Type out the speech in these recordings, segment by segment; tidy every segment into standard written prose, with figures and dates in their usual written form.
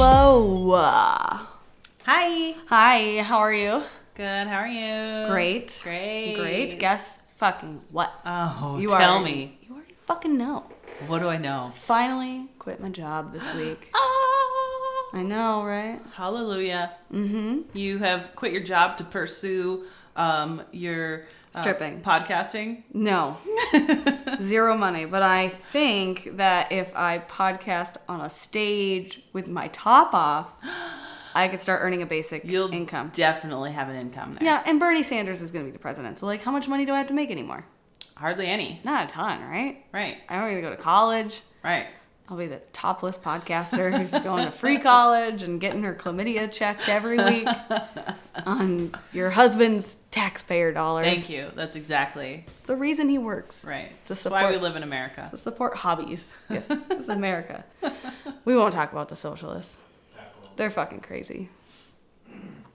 Hello. Hi. Hi, how are you? Good. How are you? Great. Great. Guess fucking what? Oh, You tell already- me. You already fucking know. What do I know? Finally quit my job this week. Ah, I know, right? hallelujah. Mm-hmm. You have quit your job to pursue your Stripping. podcasting. No. Zero money. But I think that if I podcast on a stage with my top off, I could start earning a basic You'll income. definitely have an income there. Yeah, and Bernie Sanders is going to be the president. So, like, how much money do I have to make anymore? Hardly any. Not a ton, right? Right. I don't even go to college. Right. I'll be the topless podcaster who's going to free college and getting her chlamydia checked every week on your husband's taxpayer dollars. Thank you. That's exactly It's the reason he works. right. It's to That's support, why we live in America. to support hobbies. Yes, it's America. We won't talk about the socialists. They're fucking crazy.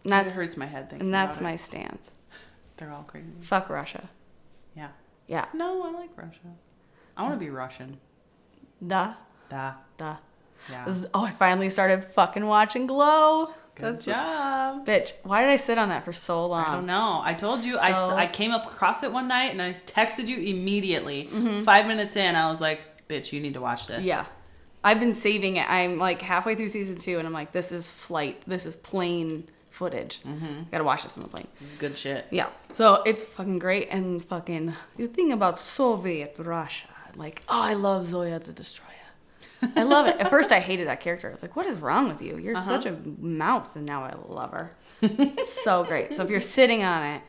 And It hurts my head thinking that's about my it. stance. They're all crazy. Fuck Russia. Yeah. Yeah. No, I like Russia. I want to be Russian. Duh. Da. Duh. Yeah. I finally started fucking watching Glow. Good job. Bitch, why did I sit on that for so long? I don't know. I told you. So- I came up across it one night and I texted you immediately. Mm-hmm. 5 minutes in, I was like, "Bitch, you need to watch this." Yeah. I've been saving it. I'm like halfway through season 2 and I'm like, this is flight. This is plane footage. Gotta watch this on the plane. This is good shit. Yeah. So it's fucking great. And fucking the thing about Soviet Russia, like, oh, I love Zoya the Destroyer. I love it. At first I hated that character. I was like, what is wrong with you? You're such a mouse. And now I love her. So great. So if you're sitting on it,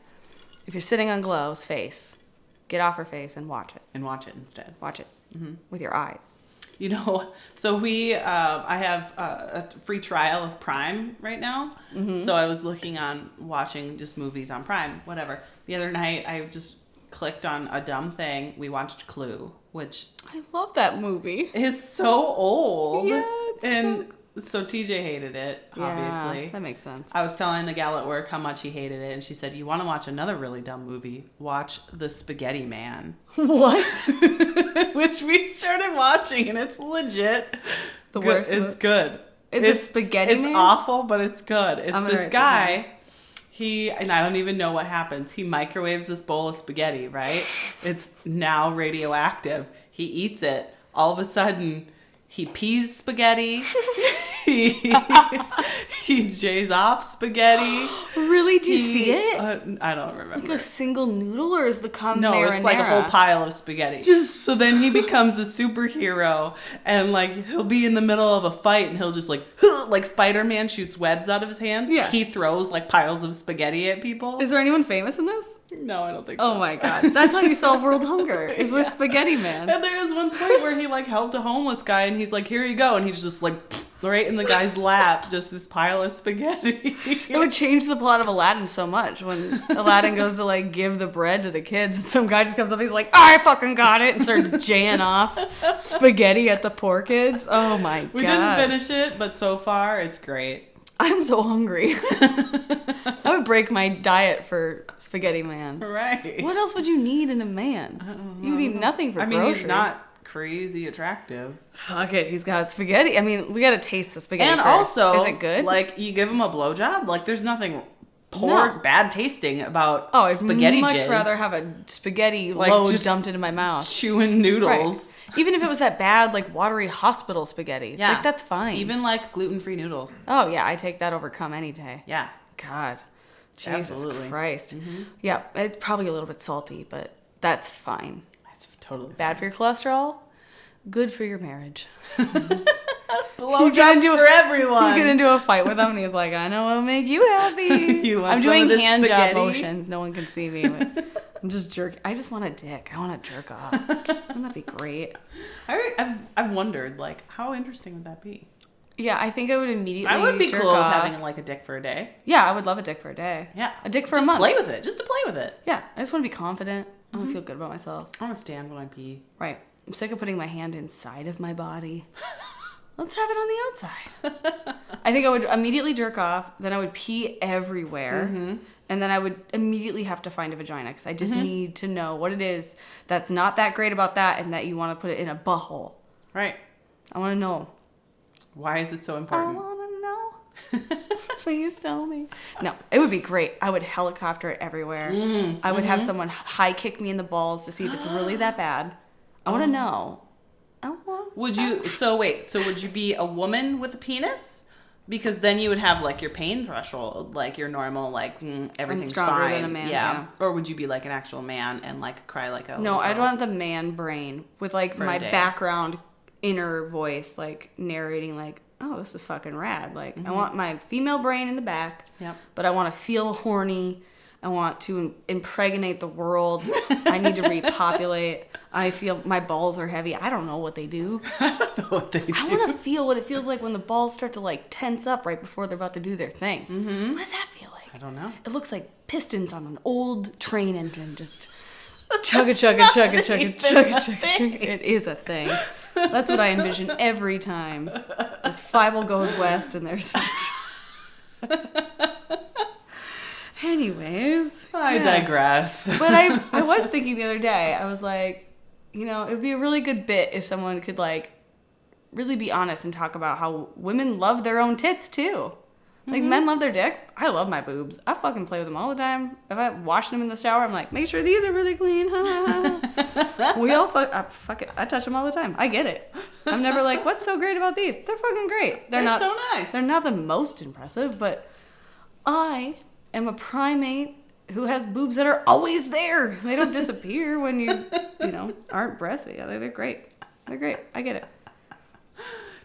if you're sitting on Glow's face, get off her face and watch it. And watch it instead. Watch it with your eyes. You know, so I have a free trial of Prime right now. So I was looking on watching just movies on Prime, whatever. The other night, I just clicked on a dumb thing. We watched Clue, which I love that movie. is so old. Yeah, it's and so TJ hated it, obviously. Yeah, that makes sense. I was telling the gal at work how much he hated it, and she said, "You want to watch another really dumb movie? Watch The Spaghetti Man." What? Which we started watching, and it's legit. The good. worst It's good. The Spaghetti It's Man? awful, but it's good. It's I'm gonna this write that guy. And I don't even know what happens. He microwaves this bowl of spaghetti, right? It's now radioactive. He eats it. All of a sudden, he pees spaghetti. he jays off spaghetti. Really? Do you see it? I don't remember. Like a single noodle, or is the cum No, marinara? it's like a whole pile of spaghetti. So then he becomes a superhero, and like he'll be in the middle of a fight, and he'll just like Spider-Man shoots webs out of his hands. Yeah. He throws like piles of spaghetti at people. Is there anyone famous in this? No, I don't think so. Oh my god, that's how you solve world hunger. Is with Spaghetti Man. And there was one point where he like helped a homeless guy, and he's like, "Here you go," and he's just like right in the guy's lap, just this pile of spaghetti. It would change the plot of Aladdin so much when Aladdin goes to like give the bread to the kids, and some guy just comes up, he's like, "I fucking got it," and starts jaying off spaghetti at the poor kids. Oh my god. We didn't finish it, but so far it's great. I'm so hungry. I would break my diet for Spaghetti Man. Right. What else would you need in a man? You need nothing for groceries. He's not crazy attractive. Fuck it, he's got spaghetti. I mean, we gotta taste the spaghetti And first. also, is it good? like, you give him a blowjob, like, there's nothing bad tasting about I'd spaghetti much jizz. rather have a spaghetti Like, load just dumped into my mouth. Chewing noodles. Right. Even if it was that bad, like, watery hospital spaghetti. Yeah. Like, that's fine. Even, like, gluten-free noodles. Oh, yeah, I take that over cum any day. Yeah. God. Jesus Absolutely. Christ. Yeah, it's probably a little bit salty, but that's fine. That's totally Bad for your cholesterol, good for your marriage. blowjobs for everyone. You get into a fight with him, and he's like, "I know what'll make you happy." You want I'm some doing of this hand job spaghetti? motions. No one can see me. But I'm just jerking. I just want a dick. I want to jerk off. Wouldn't that be great? I've wondered, like, how interesting would that be? Yeah, I think I would immediately. I would be jerk cool with off. having, like, a dick for a day. Yeah, I would love a dick for a day. Yeah. A dick for just a month. play with it. Just to play with it. Yeah, I just want to be confident. I want to feel good about myself. I want to stand when I pee. Right. I'm sick of putting my hand inside of my body. Let's have it on the outside. I think I would immediately jerk off. Then I would pee everywhere. And then I would immediately have to find a vagina because I just need to know what it is that's not that great about that and that you want to put it in a butthole. Right. I want to know. Why is it so I important? want to Please tell me. No, it would be great. I would helicopter it everywhere. I would have someone high kick me in the balls to see if it's really that bad. I want to know. Would you, so would you be a woman with a penis? Because then you would have like your pain threshold, like your normal, like everything's stronger fine. than a man, yeah. Or would you be like an actual man and like cry like a No, little I'd girl? want the man brain with like For a my day. background inner voice, like narrating, like, oh, this is fucking rad. Like, I want my female brain in the back, Yep. but I want to feel horny. I want to impregnate the world. I need to repopulate. I feel my balls are heavy. I don't know what they do. I don't know what they do. I want to feel what it feels like when the balls start to like tense up right before they're about to do their thing. Mm-hmm. What does that feel like? I don't know. It looks like pistons on an old train engine, just chugga chugga chugga chugga chugga chugga. It is a thing. That's what I envision every time. This Fievel goes west, and there's. Anyways, I digress. But I was thinking the other day, I was like, you know, it would be a really good bit if someone could like really be honest and talk about how women love their own tits too. Like men love their dicks. I love my boobs. I fucking play with them all the time. If I wash them in the shower, I'm like, make sure these are really clean. We all fuck it. I touch them all the time. I get it. I'm never like, what's so great about these? They're fucking great. They're not so nice. They're not the most impressive, but I am a primate who has boobs that are always there. They don't disappear when you know, aren't breastfeeding. Yeah, they're great. They're great. I get it.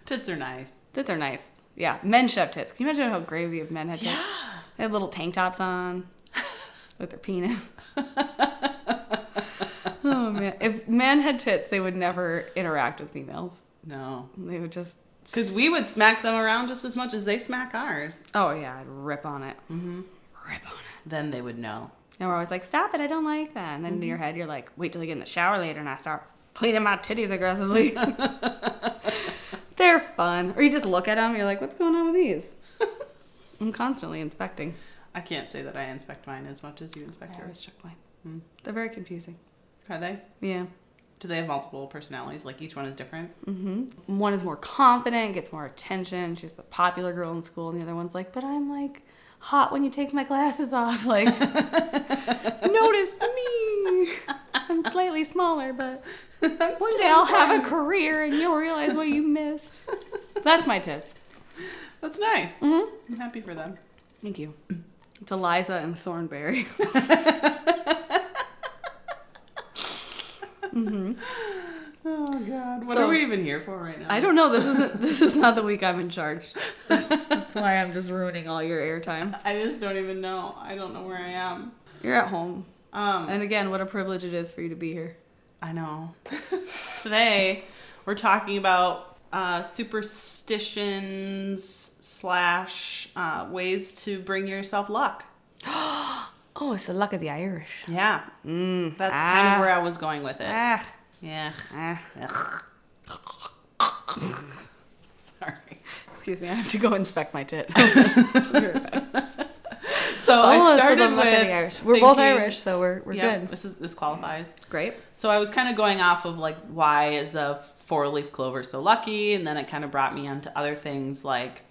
Tits are nice. Tits are nice. Yeah, men should have tits. Can you imagine how gravy if men had tits? Yeah. They had little tank tops on with their penis. Oh, man. If men had tits, they would never interact with females. No. They would just... Because we would smack them around just as much as they smack ours. Oh, yeah, I'd rip on it. Mm-hmm. Rip on it. Then they would know. And we're always like, stop it, I don't like that. And then in your head, you're like, wait till I get in the shower later and I start cleaning my titties aggressively. They're fun. Or you just look at them and you're like, what's going on with these? I'm constantly inspecting. I can't say that I inspect mine as much as you inspect I always yours. check mine. They're very confusing. Are they? Yeah. Do they have multiple personalities? Like each one is different? Mm-hmm. One is more confident, gets more attention. She's the popular girl in school. And the other one's like, but I'm like hot when you take my glasses off. Like, notice me. I'm slightly smaller, but one day I'll have a career and you'll realize what you missed. That's my tits. That's nice. Mm-hmm. I'm happy for them. Thank you. It's Eliza and Thornberry. Mm-hmm. Oh God! What So- are we even here for right now? I don't know. This is not the week I'm in charge. That's why I'm just ruining all your airtime. I just don't even know. I don't know where I am. You're at home. Um, And again, what a privilege it is for you to be here. I know. Today we're talking about superstitions / ways to bring yourself luck. Oh, it's the luck of the Irish. Yeah, that's kind of where I was going with it. Ah. Yeah. Ah. Sorry. Excuse me, I have to go inspect my tit. Be right back. So I started the luck with of the Irish. We're both thinking- Irish, so we're Yeah, good. this qualifies. Great. So I was kind of going off of like why is a 4-leaf clover so lucky, and then it kind of brought me onto other things like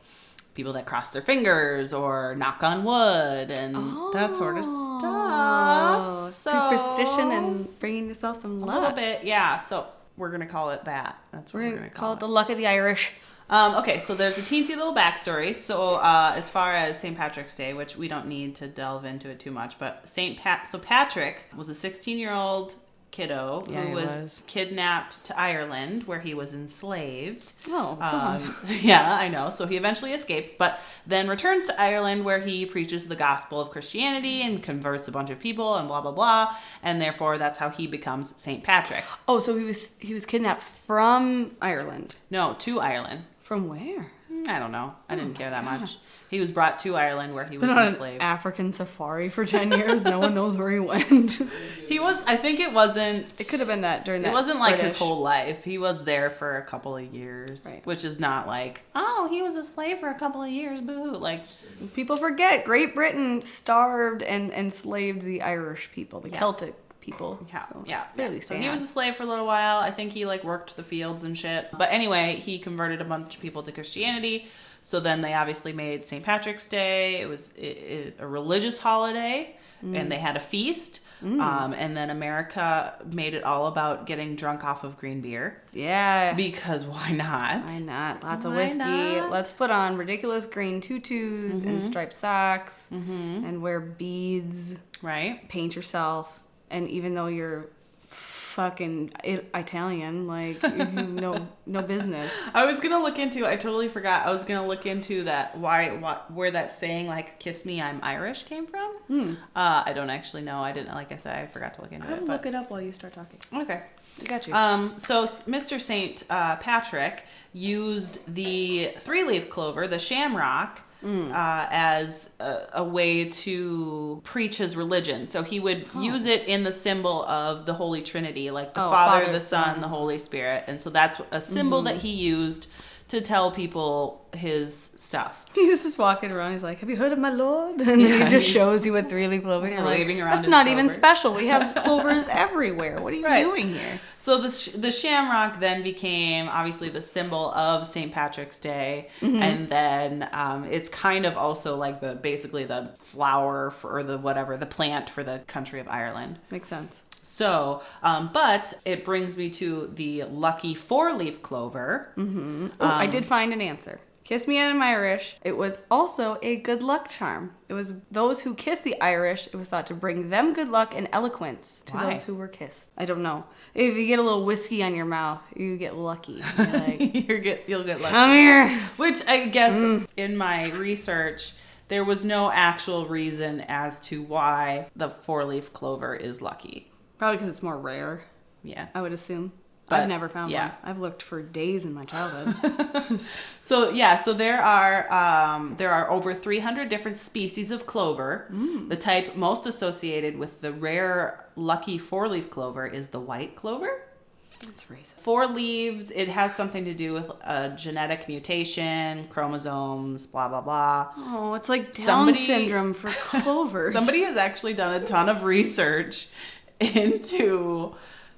people that cross their fingers or knock on wood and that sort of stuff. So, Superstition and bringing yourself some a luck. little bit, yeah. So we're gonna call it that. That's what We're we're going gonna to call call it the luck of the Irish. Okay, so there's a teensy little backstory. So as far as St. Patrick's Day, which we don't need to delve into it too much, but Patrick was a 16-year-old kiddo Yeah, who he was was. kidnapped to Ireland where he was enslaved. Oh, God. Yeah, I know. So he eventually escapes, but then returns to Ireland where he preaches the gospel of Christianity and converts a bunch of people and blah, blah, blah. And therefore, that's how he becomes St. Patrick. Oh, so he was kidnapped from Ireland. No, to Ireland. From where? I don't know. I didn't care that much. He was brought to Ireland where he was Been on an enslaved. African safari for 10 years. No one knows where he went. He was, I think it wasn't. It could have been that during that. It wasn't like his British- whole life. He was there for a couple of years, Right. which is not like, oh, he was a slave for a couple of years, boo. Like, People forget Great Britain starved and enslaved the Irish people, the Celtic people. yeah, So yeah. it's fairly So sad. he was a slave for a little while. I think he like worked the fields and shit. But anyway, he converted a bunch of people to Christianity. So then they obviously made St. Patrick's Day. It was a religious holiday, and they had a feast. And then America made it all about getting drunk off of green beer. Yeah. Because why not? Why not? Lots of Why whiskey. not? Let's put on ridiculous green tutus and striped socks and wear beads. Right? Paint yourself. And even though you're fucking Italian, like, no business. I totally forgot. I was gonna look into that. Where that saying like "kiss me, I'm Irish" came from. I don't actually know. I didn't. Like I said, I forgot to look into it. Look it up while you start talking. Okay. I got you. So Mr. St. Patrick used the 3-leaf clover, the shamrock, as a way to preach his religion. So he would use it in the symbol of the Holy Trinity, like the Father, the Son, the Holy Spirit. And so that's a symbol that he used to tell people his stuff. He's just walking around. He's like, "Have you heard of my Lord?" And then he just shows you a 3-leaf clover. And you're waving like, around "That's his not even clover." special. We have clovers everywhere. What are you doing here?" So the shamrock then became obviously the symbol of St. Patrick's Day, and then it's kind of also like basically the flower or the plant for the country of Ireland. Makes sense. So, but it brings me to the lucky 4-leaf clover. I did find an answer. Kiss me, I'm Irish. It was also a good luck charm. It was those who kiss the Irish, it was thought to bring them good luck and eloquence to those who were kissed. I don't know. If you get a little whiskey on your mouth, you get lucky. You're like, You'll get lucky. "Come here." Which I guess in my research, there was no actual reason as to why the 4-leaf clover is lucky. Probably because it's more rare, Yes. I would assume. But, I've never found one. I've looked for days in my childhood. So there are over 300 different species of clover. The type most associated with the rare lucky 4-leaf clover is the white clover. That's racist. 4 leaves, it has something to do with a genetic mutation, chromosomes, blah, blah, blah. Oh, it's like Down syndrome for clovers. Somebody has actually done a ton of research into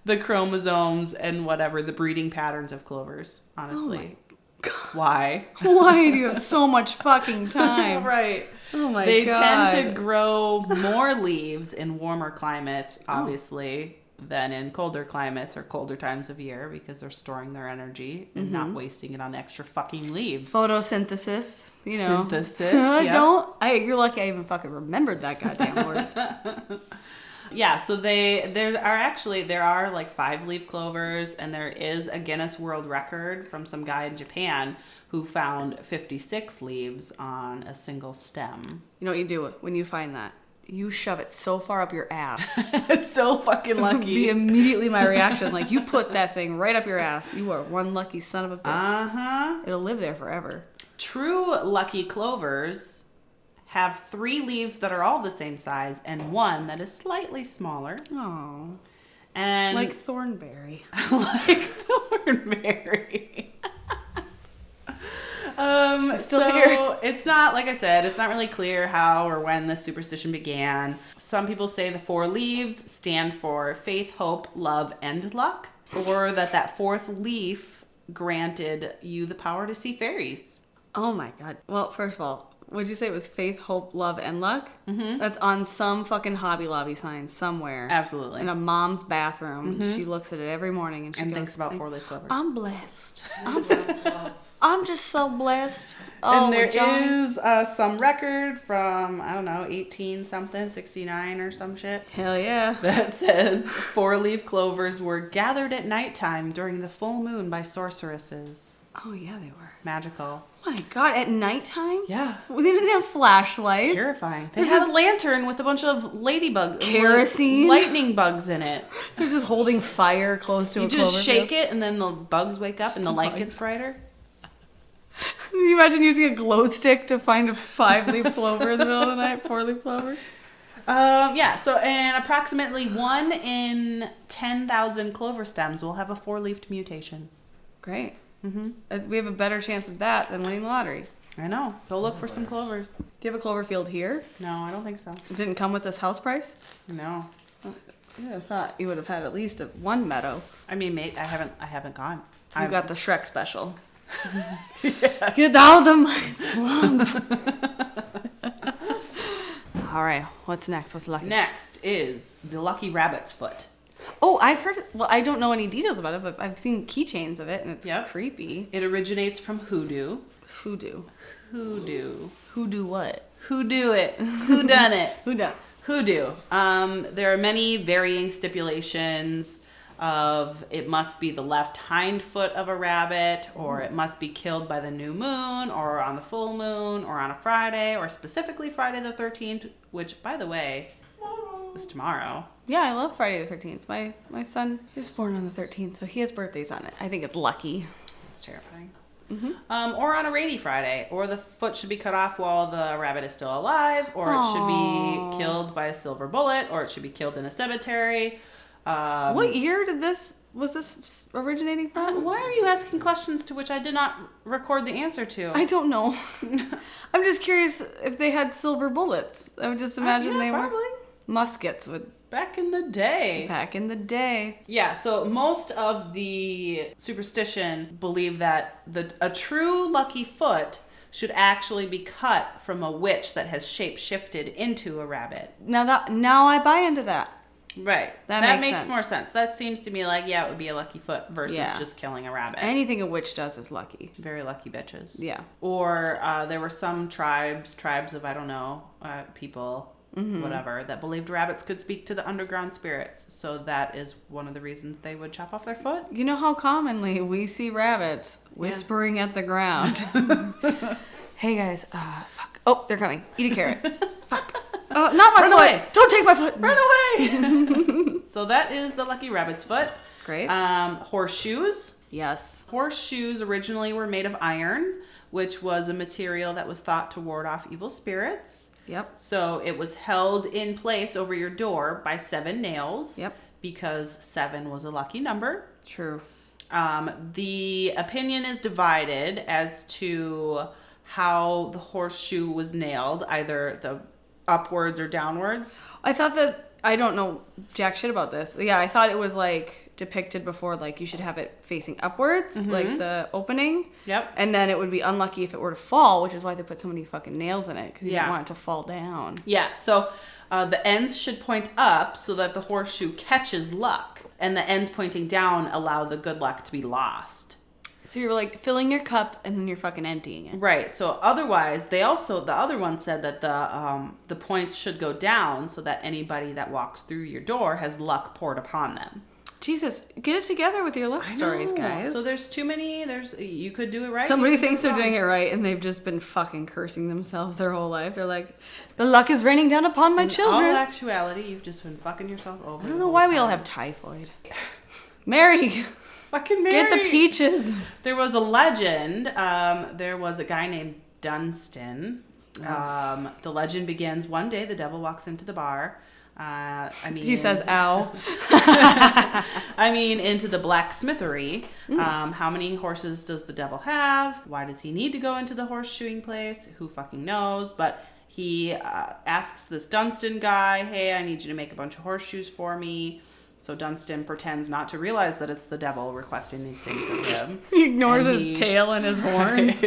the chromosomes and whatever, the breeding patterns of clovers, honestly. Oh my God. Why? Why do you have so much fucking time? Right. Oh my They God. tend to grow more leaves in warmer climates, obviously, than in colder climates or colder times of year because they're storing their energy and not wasting it on extra fucking leaves. Photosynthesis, you know. Synthesis, You're lucky I even fucking remembered that goddamn word. Yeah, so there are like 5-leaf clovers, and there is a Guinness World Record from some guy in Japan who found 56 leaves on a single stem. You know what you do when you find that? You shove it so far up your ass. It's so fucking lucky. Be immediately my reaction. Like, you put that thing right up your ass. You are one lucky son of a bitch. It'll live there forever. True lucky clovers have 3 leaves that are all the same size and 1 that is slightly smaller. Oh. And like Thornberry. like Thornberry. She's still so here. It's not, like I said, it's not really clear how or when this superstition began. Some people say the 4 leaves stand for faith, hope, love, and luck, or that 4th leaf granted you the power to see fairies. Oh my God. Well, first of all, would you say it was faith, hope, love, and luck? Mm-hmm. That's on some fucking Hobby Lobby sign somewhere. Absolutely. In a mom's bathroom. Mm-hmm. She looks at it every morning and she goes, thinks about 4-leaf clovers. I'm blessed. I'm just so blessed. Oh, and there is some record from, I don't know, 18-something, 69 or some shit. Hell yeah. That says 4-leaf clovers were gathered at nighttime during the full moon by sorceresses. Oh, yeah, they were. Magical. Oh my God, at nighttime? Yeah. Well, they didn't have flashlights. Terrifying. They had a lantern with a bunch of ladybugs. Kerosene? Lightning bugs in it. They're just holding fire close to a clover. You just shake it and then the bugs wake up and the light gets brighter. Can you imagine using a glow stick to find a 5-leaf clover in the middle of the night? 4-leaf clover? Yeah, so and approximately 1 in 10,000 clover stems will have a 4-leafed mutation. Great. Mm-hmm. We have a better chance of that than winning the lottery. I know. Go look for some clovers. Do you have a clover field here? No, I don't think so. It didn't come with this house price? No. I thought you would have had at least one meadow. I mean, mate, I haven't gone. You got the Shrek special. Get out of my swamp. All right, what's next? What's lucky? Next is the lucky rabbit's foot. Oh, I've heard. Well, I don't know any details about it, but I've seen keychains of it, and it's Yep. creepy. It originates from hoodoo. Hoodoo. Hoodoo. Hoodoo what? Who do it? Who done it? Who done? Hoodoo. There are many varying stipulations of it must be the left hind foot of a rabbit, or it must be killed by the new moon, or on the full moon, or on a Friday, or specifically Friday the 13th, which, by the way, is tomorrow. Yeah, I love Friday the 13th. My son is born on the 13th, so he has birthdays on it. I think it's lucky. It's terrifying. Or on a rainy Friday, or the foot should be cut off while the rabbit is still alive, or it should be killed by a silver bullet, or it should be killed in a cemetery. What year was this originating from? Why are you asking questions to which I did not record the answer to? I don't know. I'm just curious if they had silver bullets. I would just imagine they probably. were muskets with Back in the day. back in the day. Yeah, so most of the superstition believe that a true lucky foot should actually be cut from a witch that has shape-shifted into a rabbit. Now I buy into that. Right. That makes makes sense. more sense. That seems to me like, yeah, it would be a lucky foot versus just killing a rabbit. Anything a witch does is lucky. Very lucky bitches. Yeah. Or there were some tribes of, I don't know, people, whatever, that believed rabbits could speak to the underground spirits. So that is one of the reasons they would chop off their foot. You know how commonly we see rabbits whispering at the ground. Hey guys, fuck. Oh, they're coming. Eat a carrot. Fuck. Oh, not my Run foot. away. Don't take my foot. Run away! So that is the lucky rabbit's foot. Great. Horseshoes. Yes. Horseshoes originally were made of iron, which was a material that was thought to ward off evil spirits. Yep. So it was held in place over your door by 7 nails. Yep. Because 7 was a lucky number. True. The opinion is divided as to how the horseshoe was nailed, either the upwards or downwards. I thought that, I don't know jack shit about this. Yeah, I thought it was like depicted before, like you should have it facing upwards, like the opening. Yep. And then it would be unlucky if it were to fall, which is why they put so many fucking nails in it, because you Yeah. don't want it to fall down. Yeah, so the ends should point up so that the horseshoe catches luck, and the ends pointing down allow the good luck to be lost. So you're like filling your cup and then you're fucking emptying it. Right. So otherwise, the other one said that the points should go down so that anybody that walks through your door has luck poured upon them. Jesus, get it together with your luck stories, I know. guys. So there's too many. You could do it right. Somebody you could thinks do they're doing it right and they've just been fucking cursing themselves their whole life. They're like, the luck is raining down upon my In children. all actuality, you've just been fucking yourself over. I don't know why we all have typhoid. Mary, fucking Mary. get the peaches. There was a legend. There was a guy named Dunstan. The legend begins one day the devil walks into the bar. He says, ow. Into the blacksmithery. How many horses does the devil have? Why does he need to go into the horseshoeing place? Who fucking knows? But he asks this Dunstan guy, hey, I need you to make a bunch of horseshoes for me. So Dunstan pretends not to realize that it's the devil requesting these things of him. He ignores his tail and his horns.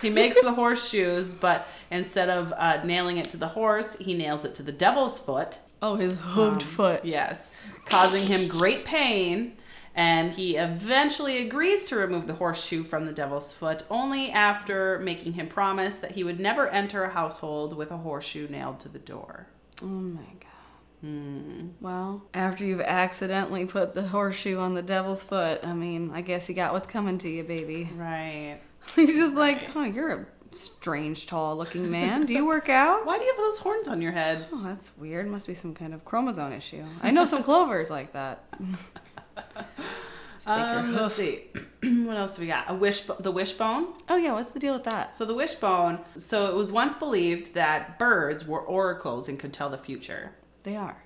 He makes the horseshoes, but instead of nailing it to the horse, he nails it to the devil's foot. Oh, his hooved foot. Yes, causing him great pain. And he eventually agrees to remove the horseshoe from the devil's foot, only after making him promise that he would never enter a household with a horseshoe nailed to the door. Oh my god. Well, after you've accidentally put the horseshoe on the devil's foot, I guess you got what's coming to you, baby. Right. You're just like, oh, you're a strange, tall-looking man. Do you work out? Why do you have those horns on your head? Oh, that's weird. Must be some kind of chromosome issue. I know some clovers like that. Stick your hoof. Let's see. What else do we got? The wishbone. Oh yeah, what's the deal with that? So the wishbone. So it was once believed that birds were oracles and could tell the future. They are.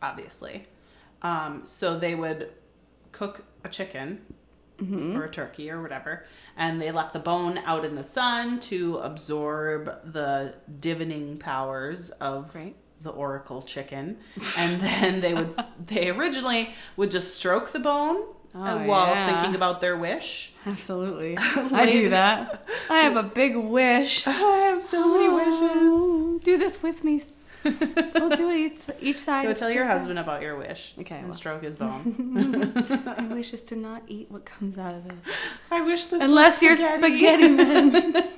Obviously. So they would cook a chicken or a turkey or whatever, and they left the bone out in the sun to absorb the divining powers of the oracle chicken. And then they originally would just stroke the bone while yeah. thinking about their wish. Absolutely. I do that. I have a big wish. I have so many wishes. Do this with me. We'll do it each side. Go tell your husband about your wish. Okay, And well. stroke his bone. My wish is to not eat what comes out of this. I wish this Unless was you're spaghetti men.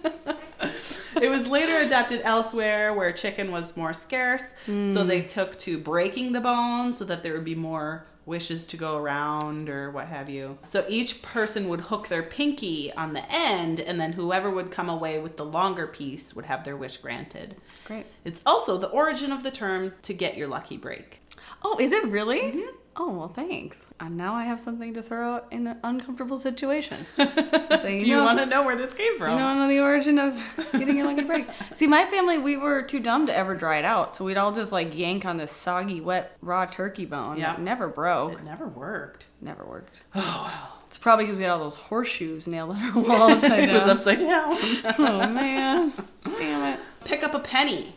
It was later adapted elsewhere where chicken was more scarce, so they took to breaking the bone so that there would be more wishes to go around or what have you. So each person would hook their pinky on the end, and then whoever would come away with the longer piece would have their wish granted. Great. It's also the origin of the term to get your lucky break. Oh, is it really? Mm-hmm. Oh, well, thanks. And now I have something to throw out in an uncomfortable situation. So, Do you want to know where this came from? You don't know the origin of getting your lucky break. See, my family, we were too dumb to ever dry it out. So we'd all just like yank on this soggy, wet, raw turkey bone. Yeah. It never broke. It never worked. Never worked. Oh, well. It's probably because we had all those horseshoes nailed on our wall upside down. It was upside down. Oh, man. Damn it. Pick up a penny.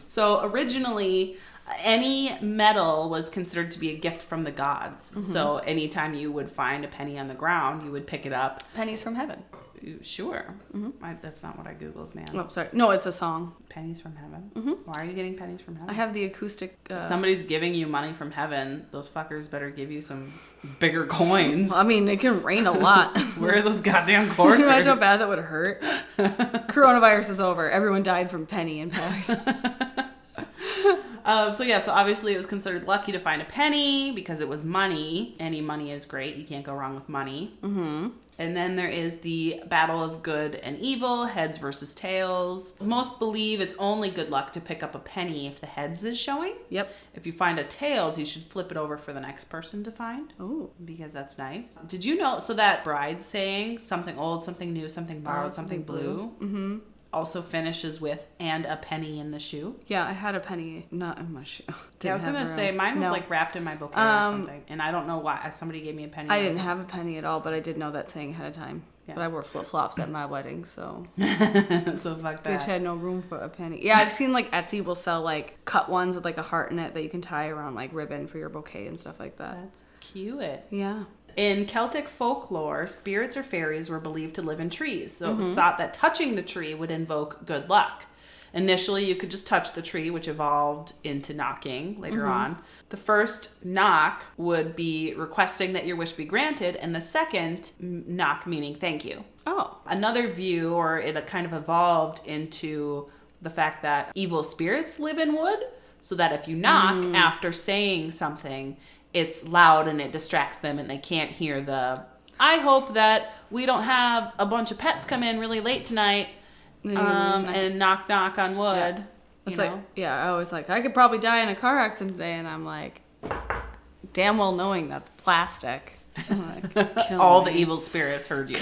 So originally, any metal was considered to be a gift from the gods. So anytime you would find a penny on the ground, you would pick it up. Pennies from heaven. Sure. That's not what I Googled, man. Oh, sorry. No, it's a song. Pennies from heaven? Why are you getting pennies from heaven? I have the acoustic. If somebody's giving you money from heaven, those fuckers better give you some bigger coins. I mean, it can rain a lot. Where are those goddamn Can quarters? you imagine how bad that would hurt? Coronavirus is over. Everyone died from penny impact. So obviously it was considered lucky to find a penny because it was money. Any money is great. You can't go wrong with money. Mm-hmm. And then there is the battle of good and evil, heads versus tails. Most believe it's only good luck to pick up a penny if the heads is showing. Yep. If you find a tails, you should flip it over for the next person to find. Oh. Because that's nice. Did you know, so that bride saying, something old, something new, something borrowed, something blue, also finishes with, and a penny in the shoe? Yeah, I had a penny not in my shoe. Yeah, I was going to say, mine was like wrapped in my bouquet or something. And I don't know why. Somebody gave me a penny. I didn't have a penny at all, but I did know that saying ahead of time. Yeah. But I wore flip-flops at my wedding, so... So fuck that. Which had no room for a penny. Yeah, I've seen like Etsy will sell like cut ones with like a heart in it that you can tie around like ribbon for your bouquet and stuff like that. That's cute. Yeah. In Celtic folklore, spirits or fairies were believed to live in trees. So it was thought that touching the tree would invoke good luck. Initially, you could just touch the tree, which evolved into knocking later on. The first knock would be requesting that your wish be granted, and the second knock meaning thank you. Oh. Another view, or it kind of evolved into the fact that evil spirits live in wood, so that if you knock after saying something, it's loud and it distracts them and they can't hear the, I hope that we don't have a bunch of pets come in really late tonight and knock knock on wood. Yeah. It's like, I always like, I could probably die in a car accident today, and I'm like, damn well knowing that's plastic. I'm like, kill all me. the evil spirits heard you.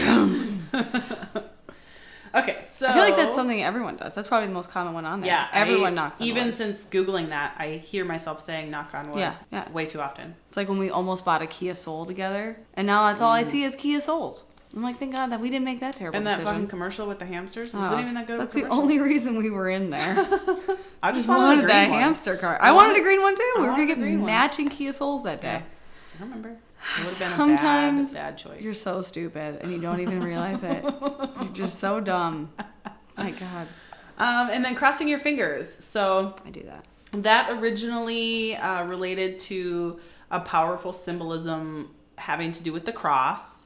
Okay, so I feel like that's something everyone does. That's probably the most common one on there. Yeah, Everyone knocks on even wood. since Googling that, I hear myself saying knock on wood Yeah. way too often. It's like when we almost bought a Kia Soul together, and now that's all I see is Kia Souls. I'm like, thank God that we didn't make that terrible And that decision. fucking commercial with the hamsters wasn't even that good. That's of a the commercial. only reason we were in there. I just wanted wanted that green one. hamster car. I wanted a green one too. I We were gonna wanted a get green one. matching Kia Souls that day. I remember. It would have been Sometimes a bad choice. You're so stupid and you don't even realize it. You're just so dumb. My God. And then crossing your fingers. So I do that. that originally related to a powerful symbolism having to do with the cross.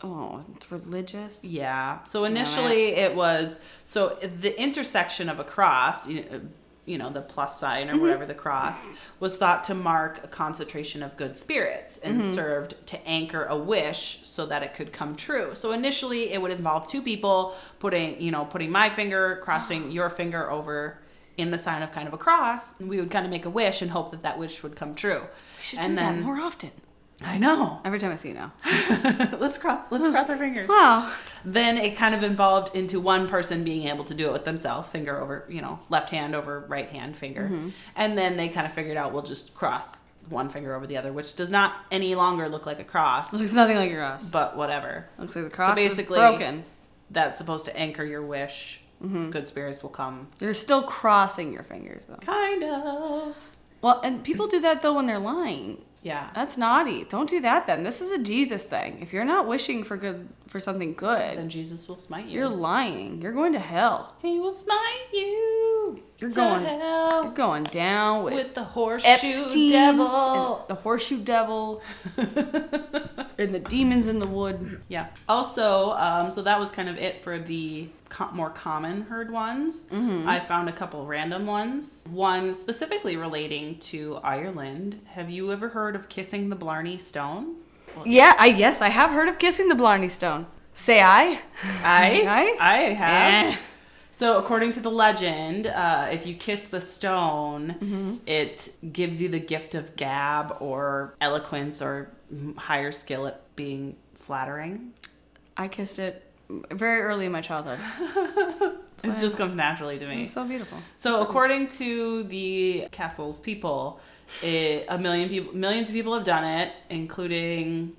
Oh, it's religious. Yeah. So initially it was, so the intersection of a cross, you know, the plus sign or whatever the cross, was thought to mark a concentration of good spirits and served to anchor a wish so that it could come true. So initially it would involve two people putting my finger, crossing your finger over in the sign of kind of a cross, and we would kind of make a wish and hope that that wish would come true. We should do that more often. I know. Every time I see you now. Let's cross our fingers. Wow. Then it kind of evolved into one person being able to do it with themselves, finger over, left hand over right hand finger. And then they kind of figured out we'll just cross one finger over the other, which does not any longer look like a cross. It looks nothing like your cross. But whatever. Looks like the cross So is basically, broken. That's supposed to anchor your wish. Good spirits will come. You're still crossing your fingers though. Kind of. Well, and people do that though when they're lying. Yeah. That's naughty. Don't do that then. This is a Jesus thing. If you're not wishing for something good, Then Jesus will smite you. you're lying. You're going to hell. He will smite you. You're to going hell. You're going down with the horseshoe Epstein devil. and the horseshoe devil and the demons in the wood. Yeah. Also, so that was kind of it for the more common heard ones. Mm-hmm. I found a couple random ones. One specifically relating to Ireland. Have you ever heard of kissing the Blarney Stone? Yeah, yes, I have heard of kissing the Blarney Stone. Say I. I have. Eh. So according to the legend, if you kiss the stone, it gives you the gift of gab or eloquence or higher skill at being flattering. I kissed it very early in my childhood. It just comes naturally to me. It's so beautiful. So according to the castle's people, millions of people have done it, including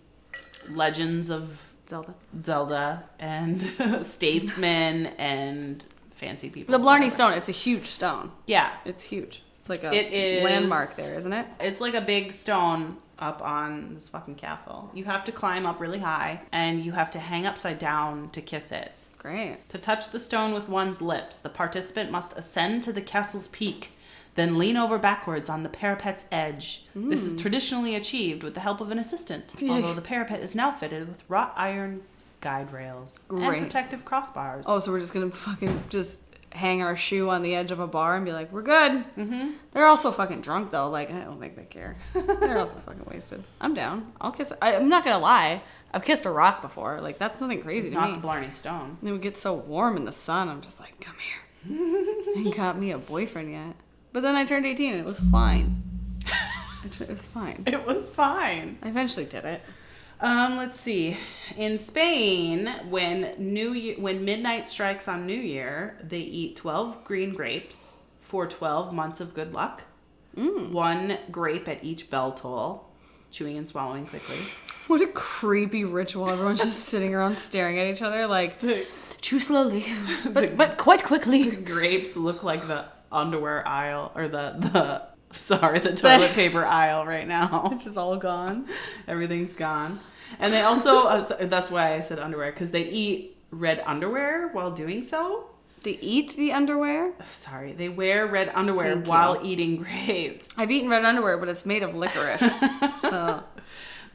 legends of Zelda and statesmen and fancy people. The Blarney Stone, it's a huge stone. Yeah. It's huge. It's like a It is landmark there, isn't it? It's like a big stone up on this fucking castle. You have to climb up really high and you have to hang upside down to kiss it. Great. To touch the stone with one's lips, the participant must ascend to the castle's peak, then lean over backwards on the parapet's edge. This is traditionally achieved with the help of an assistant, although the parapet is now fitted with wrought iron guide rails and protective crossbars. Oh, so we're just gonna fucking just hang our shoe on the edge of a bar and be like, we're good. Mm-hmm. They're also fucking drunk though. Like, I don't think they care. They're also fucking wasted. I'm down. I'll kiss. I'm not gonna lie. I've kissed a rock before. Like, that's nothing crazy to me. Not the Blarney Stone. They would get so warm in the sun. I'm just like, come here. I ain't got me a boyfriend yet. But then I turned 18 and it was fine. It was fine. It was fine. I eventually did it. Let's see. In Spain, when midnight strikes on New Year, they eat 12 green grapes for 12 months of good luck. One grape at each bell toll, chewing and swallowing quickly. What a creepy ritual. Everyone's just sitting around staring at each other like, chew slowly, but quite quickly. The grapes look like the underwear aisle, or the toilet paper aisle right now. It's just all gone. Everything's gone. And they also, that's why I said underwear, because they eat red underwear while doing so. They eat the underwear? Sorry, they wear red underwear while eating grapes. I've eaten red underwear, but it's made of licorice. So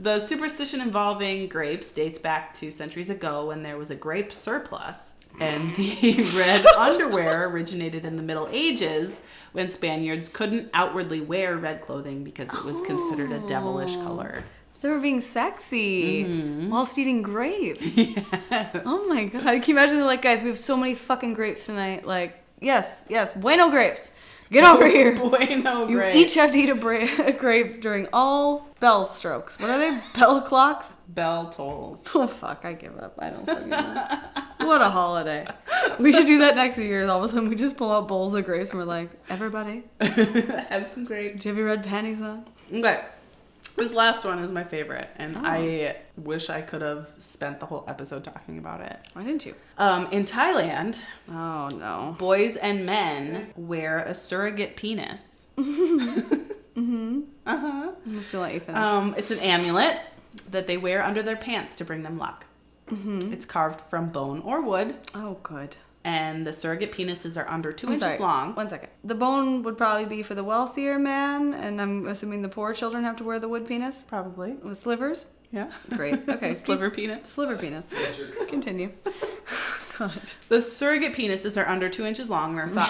the superstition involving grapes dates back to centuries ago when there was a grape surplus. And the red underwear originated in the Middle Ages when Spaniards couldn't outwardly wear red clothing because it was considered a devilish color. They were being sexy whilst eating grapes. Yes. Oh my god. Can you imagine, they're like, guys, we have so many fucking grapes tonight. Like, yes, bueno grapes. Get over here. Bueno grapes. You each have to eat a grape during all bell strokes. What are they? Bell clocks? Bell tolls. Oh fuck, I give up. I don't fucking know. What a holiday. We should do that next year. All of a sudden we just pull out bowls of grapes and we're like, everybody, have some grapes. Do you have your red panties on? Okay. This last one is my favorite, and I wish I could have spent the whole episode talking about it. Why didn't you? In Thailand, oh no, boys and men wear a surrogate penis. I'm just gonna let you finish. It's an amulet that they wear under their pants to bring them luck. It's carved from bone or wood. Oh, good. And the surrogate penises are under 2 inches long. 1 second. The bone would probably be for the wealthier man, and I'm assuming the poor children have to wear the wood penis? Probably. With slivers? Yeah. Great. Okay. Sliver penis. Sliver penis. Continue. God. The surrogate penises are under 2 inches long and are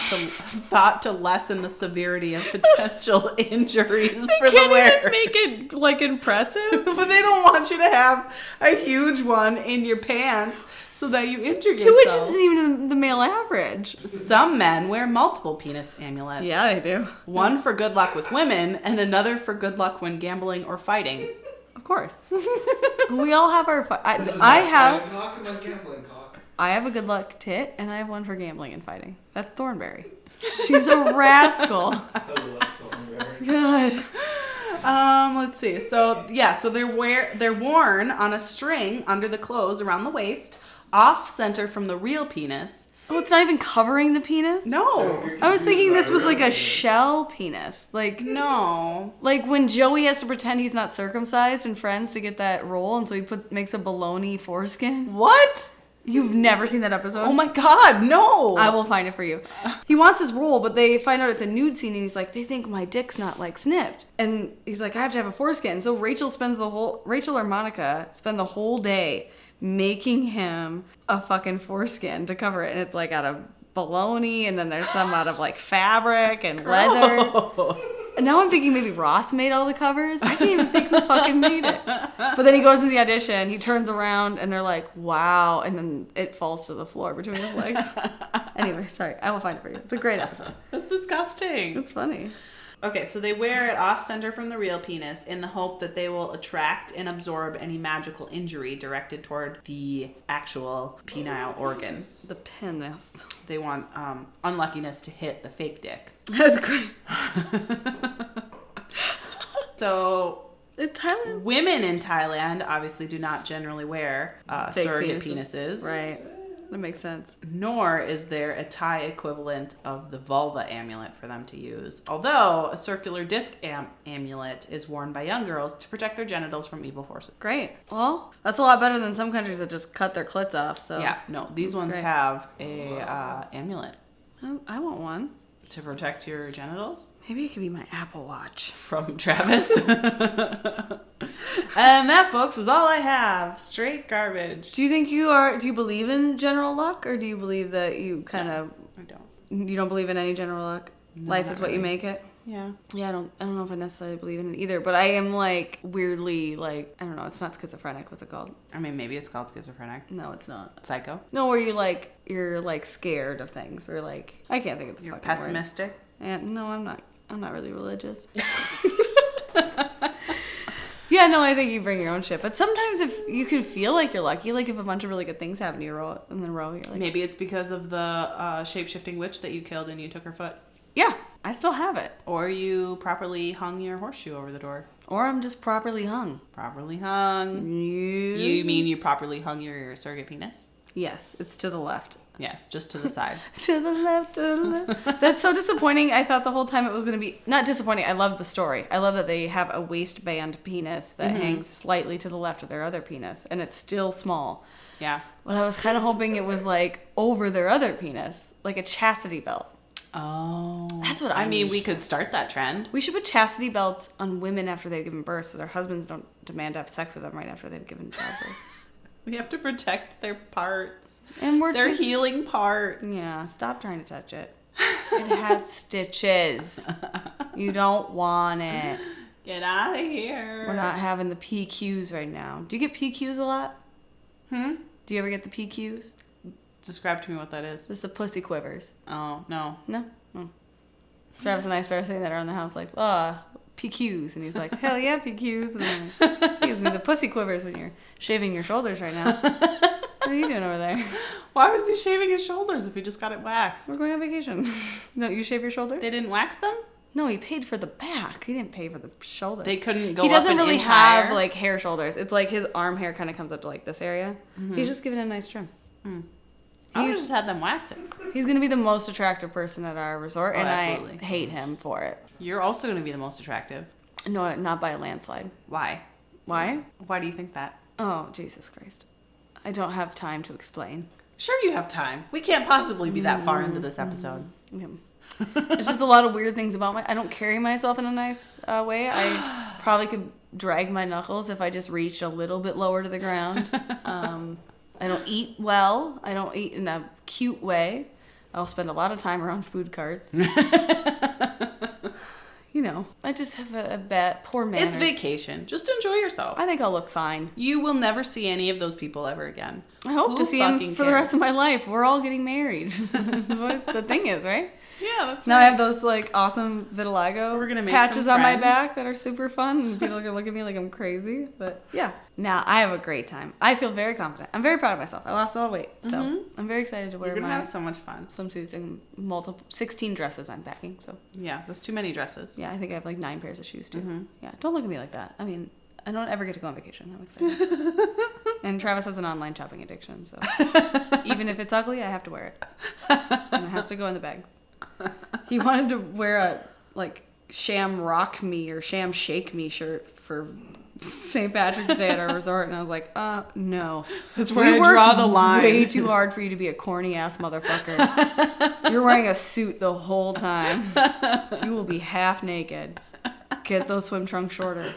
thought to lessen the severity of potential injuries for the wearer. Make it like impressive. But they don't want you to have a huge one in your pants so that you injure yourself. 2 inches isn't even the male average. Some men wear multiple penis amulets. Yeah, they do. One for good luck with women and another for good luck when gambling or fighting. Of course. We all have our... I have... Cock and a gambling cock. I have a good luck tit, and I have one for gambling and fighting. That's Thornberry. She's a rascal. God. Let's see. So they're worn on a string under the clothes around the waist, off center from the real penis, Oh, it's not even covering the penis? No. I was thinking this was like a shell penis. Like, No. like when Joey has to pretend he's not circumcised in Friends to get that role, and so he makes a baloney foreskin. What? You've never seen that episode? Oh my God, no. I will find it for you. He wants his role, but they find out it's a nude scene, and he's like, they think my dick's not like snipped. And he's like, I have to have a foreskin. So Rachel or Monica spend the whole day making him a fucking foreskin to cover it. And it's like out of bologna, and then there's some out of like fabric and leather. And now I'm thinking maybe Ross made all the covers. I can't even think who fucking made it. But then he goes to the audition, he turns around, and they're like, wow. And then it falls to the floor between his legs. Anyway, sorry. I will find it for you. It's a great episode. That's disgusting. It's funny. Okay, so they wear it off-center from the real penis in the hope that they will attract and absorb any magical injury directed toward the actual penile organ. The penis. They want unluckiness to hit the fake dick. That's great. So In Thailand? women in Thailand obviously do not generally wear Fake surrogate penises. Right. That makes sense. Nor is there a Thai equivalent of the vulva amulet for them to use. Although a circular disc amulet is worn by young girls to protect their genitals from evil forces. Great. Well, that's a lot better than some countries that just cut their clits off. So Yeah, no, these That's ones great. have a amulet I want one. to protect your genitals. Maybe it could be my Apple Watch. From Travis. And that, folks, is all I have. Straight garbage. Do you believe in general luck, or do you believe that you kind of, I don't. you don't believe in any general luck? No, Life not is what you really. make it? Yeah. Yeah, I don't know if I necessarily believe in it either, but I am like weirdly like, I don't know, it's not schizophrenic. What's it called? I mean, maybe it's called schizophrenic. No, it's not. Psycho. No, where you're like scared of things, or like, I can't think of the You're fucking word. pessimistic. And no, I'm not really religious. Yeah, no, I think you bring your own shit. But sometimes if you can feel like you're lucky, like if a bunch of really good things happen to you in a row, you're like, Maybe it's because of the shape-shifting witch that you killed and you took her foot. yeah, I still have it. Or you properly hung your horseshoe over the door. Or I'm just properly hung. Properly hung. You mean you properly hung your surrogate penis? Yes, it's to the left. Yes, just to the side. To the left, to the left. That's so disappointing. I thought the whole time it was going to be... Not disappointing. I love the story. I love that they have a waistband penis that hangs slightly to the left of their other penis. And it's still small. Yeah. But I was kind of hoping it was like over their other penis. Like a chastity belt. Oh. That's what I I mean, wish. we could start that trend. We should put chastity belts on women after they've given birth so their husbands don't demand to have sex with them right after they've given childbirth. We have to protect their parts. And we're Their healing parts. Yeah, stop trying to touch it. It has stitches. You don't want it. Get out of here. We're not having the PQs right now. Do you get PQs a lot? Hmm? Do you ever get the PQs? Describe to me what that is. This is the pussy quivers. Oh, no. No? Oh. Travis and I started saying that around the house, like, PQs. And he's like, hell yeah, PQs. And then he gives me the pussy quivers when you're shaving your shoulders right now. What are you doing over there? Why was he shaving his shoulders if he just got it waxed? We're going on vacation. Don't you shave your shoulders? They didn't wax them? No, he paid for the back. He didn't pay for the shoulders. They couldn't go He up doesn't an really inch have higher? like hair shoulders. It's like his arm hair kind of comes up to like this area. Mm-hmm. He's just giving it a nice trim. I would have He's- just had them wax it. He's gonna be the most attractive person at our resort, Oh, and absolutely. I hate him for it. You're also going to be the most attractive. No, not by a landslide. Why? Why? Why do you think that? Oh, Jesus Christ! I don't have time to explain. Sure you have time. We can't possibly be that far into this episode. Yeah. It's just a lot of weird things about I don't carry myself in a nice way. I probably could drag my knuckles if I just reached a little bit lower to the ground. I don't eat well. I don't eat in a cute way. I'll spend a lot of time around food carts. You know, I just have a bad, poor manners. It's vacation. Just enjoy yourself. I think I'll look fine. You will never see any of those people ever again. I hope Who to see him fucking for the rest of cares? my life. We're all getting married. That's what the thing is, right? Yeah, that's Now right. I have those like awesome vitiligo We're gonna make patches some on my friends. back that are super fun, and people are gonna look at me like I'm crazy. But yeah, now I have a great time. I feel very confident. I'm very proud of myself. I lost a lot of weight, so I'm very excited to wear You're going to my have so much fun. swimsuits and 16 dresses I'm packing. So Yeah, that's too many dresses. yeah, I think I have like 9 pairs of shoes too. Mm-hmm. Yeah, don't look at me like that. I mean, I don't ever get to go on vacation. I'm excited. And Travis has an online shopping addiction, so even if it's ugly, I have to wear it. And it has to go in the bag. He wanted to wear a, like, Sham Rock Me or Sham Shake Me shirt for St. Patrick's Day at our resort, and I was like, no. That's where I draw the line. Way too hard for you to be a corny ass motherfucker. You're wearing a suit the whole time. You will be half naked. Get those swim trunks shorter.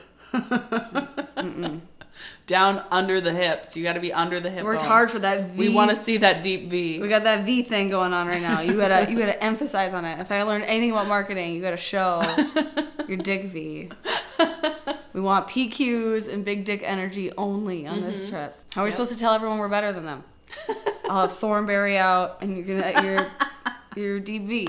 Down under the hips. You got to be under the hip. Worked hard for that V. We want to see that deep V. We got that V thing going on right now. You gotta emphasize on it. If I learned anything about marketing, you gotta show your dick V. We want PQs and big dick energy only on this trip. How are we supposed to tell everyone we're better than them? I'll have Thornberry out, and you're gonna your deep V.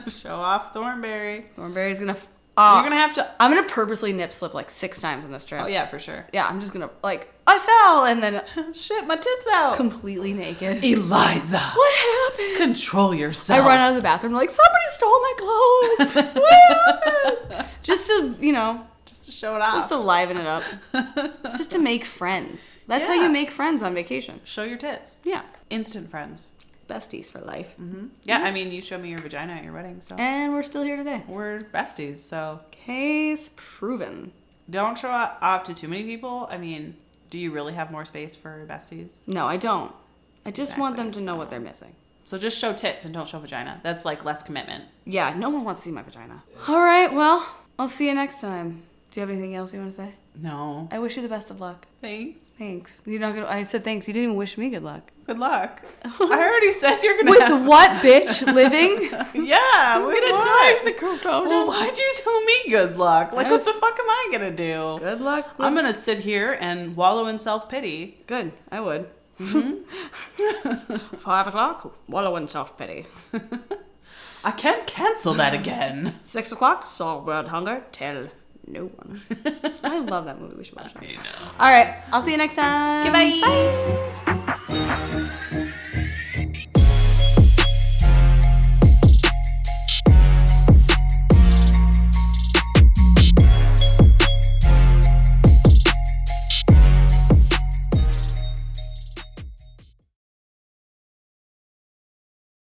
Show off Thornberry. Thornberry's gonna. You're gonna have to. I'm gonna purposely nip slip like 6 times on this trip. Oh yeah, for sure. Yeah, I'm just gonna like I fell and then shit, my tits out. Completely naked. Eliza, what happened? Control yourself. I run out of the bathroom like somebody stole my clothes. What happened? Just to just to show it off. Just to liven it up. Just to make friends. That's how you make friends on vacation. Show your tits. Yeah. Instant friends. Besties for life. Mm-hmm. Yeah, I mean, you showed me your vagina at your wedding, so. And we're still here today. We're besties, so. Case proven. Don't show off to too many people. I mean, do you really have more space for besties? No, I don't. I just want them to know what they're missing. So just show tits and don't show vagina. That's like less commitment. Yeah, no one wants to see my vagina. All right, well, I'll see you next time. Do you have anything else you want to say? No. I wish you the best of luck. Thanks. Thanks. You're not gonna. I said thanks. You didn't even wish me good luck. Good luck. I already said you're gonna. With what, bitch? Living? Yeah, we're gonna die of the corona. Well, why'd you tell me good luck? Like, what the fuck am I gonna do? Good luck. I'm gonna sit here and wallow in self-pity. Good. I would. Mm-hmm. 5 o'clock. Wallow in self-pity. I can't cancel that again. 6 o'clock. Solve world hunger. Tell no one. I love that movie. We should watch that. All right. I'll see you next time. Goodbye. Bye.